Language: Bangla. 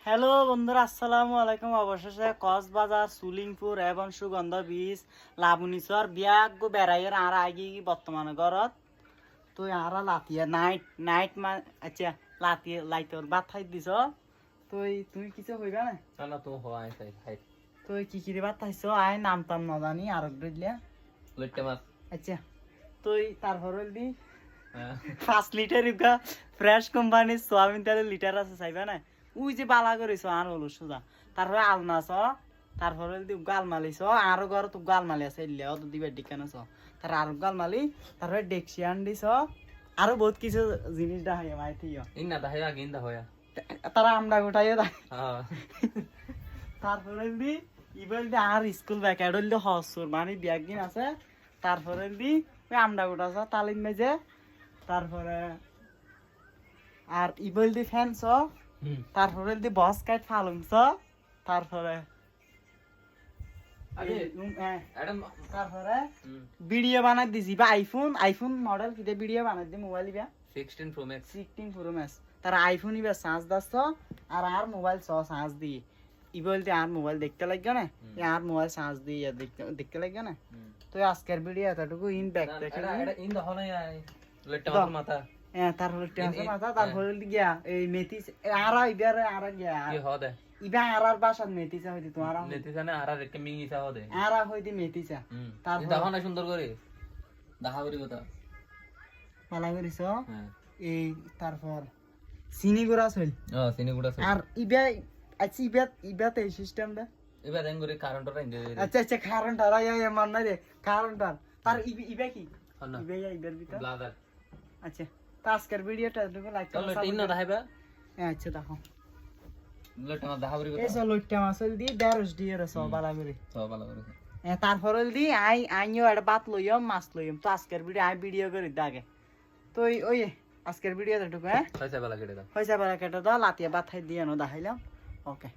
হ্যালো বন্ধুরা, আসসালামু আলাইকুম। অবশেষে কক্সবাজার, সুলিংপুর এবং সুগন্ধ বীজ লাবণীচর বিয়াগ বেড়াইয়ের আর আগে বর্তমানে ঘরত তুই আর লাতিয়া নাইট নাইট আচ্ছা লাতিয়ে লাইতর ভাত খাই দিছ। তুই কিছু হইবা না? না তো হয় তাই খাই তুই কি ভাত খাইছ? আয় নামতাম না জানি আর দিলে লইট্টা মাছ। আচ্ছা তুই তারপর দি হ্যাঁ 5 লিটার ইউকা ফ্রেশ কোম্পানির সোয়াবিন তেলের লিটার আছে চাইবা না? ওই যে বালা করেছ আর হলো সোজা। তারপরে আলনা ছ, তারপরে দি গালমালি ছ, আরো ঘর তো গালমালি আছে এলে অত দিবে ডিকানো ছ, তার আরো গালমালি, তারপরে ডেকসি আন্ডি ছ, আরো বহুত কিছু জিনিস দেখাই মাই থিও ইন্না দাহায়া গিন্দা হয়া। তারা আমরা গোটাইও দেয়। হ্যাঁ তারপরে দি ইবেল দি আর স্কুল ব্যাগ এডল দি হসুর মানে ব্যাগ দিন আছে। তারপরে দি ওই আমরা গোটা ছ তালিম মেজে, তারপরে আর ইবেল দি ফ্যান ছ, তারপরে দি বস কাইট ফালুম ছ, তারপরে আরে ম্যাডাম তারপরে ভিডিও বানাই দিছি বা আইফোন মডেল কিতে ভিডিও বানাই দি মোবাইল ইবা 16 Pro Max 16 Pro Max তার আইফোন ইবা চার্জ দাস আর মোবাইল চার্জ দি ইবেল দি আর মোবাইল দেখতে লাগবে না, আর মোবাইল চার্জ দি দেখতে লাগবে না। তো আজকের ভিডিও এতটুকু ইন ব্যাক দেখে এটা ইন দহনা আই লইট্টা মাছ মাথা। হ্যাঁ তারপরে টেনশন মাথা, তারপরে গিয়া এই মেথি আর ইবার আর গিয়া কি হদে ইবা আর বাসার মেথিসা হইতি তোমার নেতিসানে আর রেকে মিঙ্গিসা হদে আর হইতি মেথিসা। তারপর দহনা সুন্দর করে দাহা করি কথা। পালা করিস হ্যাঁ এই তারপর চিনি গুড়া চল চিনি গুড়া আর ইবা আচ্ছা ইবাতে এই সিস্টেমটা এবার দেন করে কারেন্টটা ইন্দে আচ্ছা আচ্ছা কারণটা মন নাই রে কারণটা তার ইবা কি ইবার ভিতর ব্লাদার। আচ্ছা তো আজকের ভিডিওটা তুমি লাইক চল লইট্টা ইন্না দাহাইবা আচ্ছা দেখো লইট্টা মাছ দাহা করি এই কথা। চল লইট্টা মাছল দি 12 দিয়ে রে সব বালা করে সব ভালো করে তারপরে দি আইও একটা বাত লইম মাছ লইম। তো আজকের ভিডিও করে দাগে তো ওই আজকের ভিডিওটা ঢুকে পয়সা ভালো কেটে দাও। হয়েছে বেলা কেটে দাও লাতিয়া বাথাই দিয়ে দেখাইলাম। ওকে।